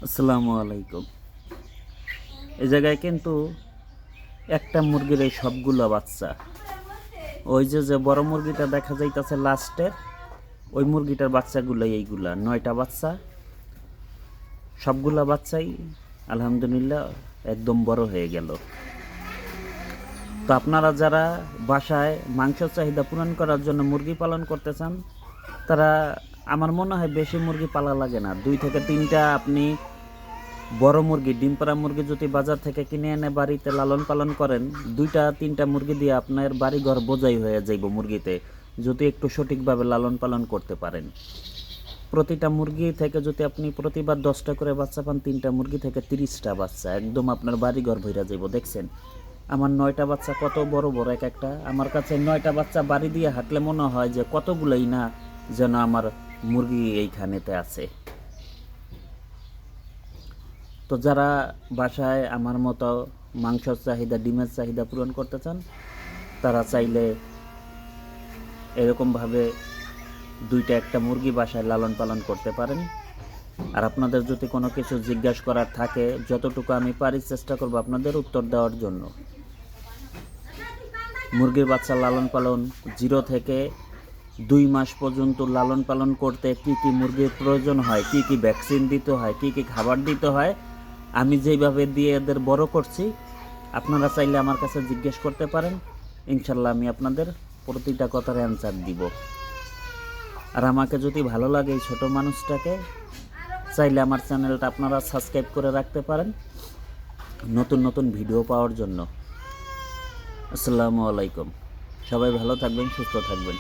আসসালামু আলাইকুম। এই জায়গায় কিন্তু একটা মুরগির এই সবগুলো বাচ্চা। ওই যে বড় মুরগিটা দেখা যাইতেছে লাস্টের, ওই মুরগিটার বাচ্চাগুলো এইগুলা 9টা বাচ্চা। সবগুলা বাচ্চাই আলহামদুলিল্লাহ একদম বড় হয়ে গেল। তো আপনারা যারা বাসায় মাংস চাহিদা পূরণ করার জন্য মুরগি পালন করতে চান, তারা আমার মনে হয় বেশি মুরগি পালা লাগে না। 2 থেকে 3টা আপনি বড় মুরগি, ডিম পাড়া মুরগি যদি বাজার থেকে কিনে এনে বাড়িতে লালন পালন করেন, 2টা 3টা মুরগি দিয়ে আপনার বাড়ি ঘর বোঝাই হয়ে যাইব মুরগিতে, যদি একটু সঠিকভাবে লালন পালন করতে পারেন। প্রতিটা মুরগি থেকে যদি আপনি প্রতিবার 10টা করে বাচ্চা পান, 3টা মুরগি থেকে 30টা বাচ্চা, একদম আপনার বাড়ি ঘর ভইরা যাইব। দেখছেন আমার 9টা বাচ্চা কত বড় বড় এক একটা। আমার কাছে 9টা বাচ্চা বাড়ি দিয়ে হাঁটলে মনে হয় যে কতগুলোই না যেন আমার মুরগি এইখানেতে আছে। তো যারা বাসায় আমার মতো মাংসের চাহিদা, ডিমের চাহিদা পূরণ করতে চান, তারা চাইলে এরকমভাবে 2টা একটা মুরগি বাসায় লালন পালন করতে পারেন। আর আপনাদের যদি কোনো কিছু জিজ্ঞাসা করার থাকে, যতটুকু আমি পারি চেষ্টা করব আপনাদের উত্তর দেওয়ার জন্য। মুরগির বাচ্চা লালন পালন 0 থেকে 2 মাস পর্যন্ত লালন পালন করতে কি কি মুরগির প্রয়োজন হয়, কি কি ভ্যাকসিন দিতে হয়, কি কি খাবার দিতে হয়, আমি যেইভাবে দিয়ে এদের বড় করছি, আপনারা চাইলে আমার কাছে জিজ্ঞেস করতে পারেন। ইনশাল্লাহ আমি আপনাদের প্রতিটা কথার অ্যান্সার দিব। আর আমাকে যদি ভালো লাগে এই ছোটো মানুষটাকে, চাইলে আমার চ্যানেলটা আপনারা সাবস্ক্রাইব করে রাখতে পারেন নতুন নতুন ভিডিও পাওয়ার জন্য। আসসালামু আলাইকুম। সবাই ভালো থাকবেন, সুস্থ থাকবেন।